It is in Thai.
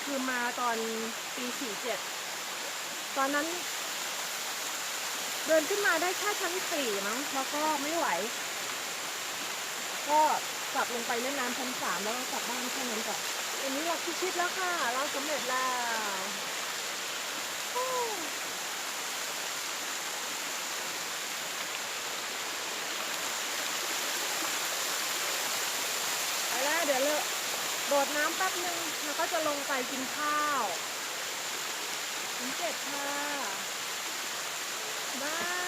คือมาตอนปี47ตอนนั้นเดินขึ้นมาได้แค่ชั้น4มั้งแล้วก็ไม่ไหวก็กลับลงไปเล่นน้ำชั้น3แล้วก็กลับบ้านแค่นั้นก่อนอันนี้เราพิชิตแล้วค่ะเราสำเร็จแล้วไปแล้วเดี๋ยวเราโดดน้ำแป๊บนึงแล้วก็จะลงไปกินข้าวถึง7ค่ะบาย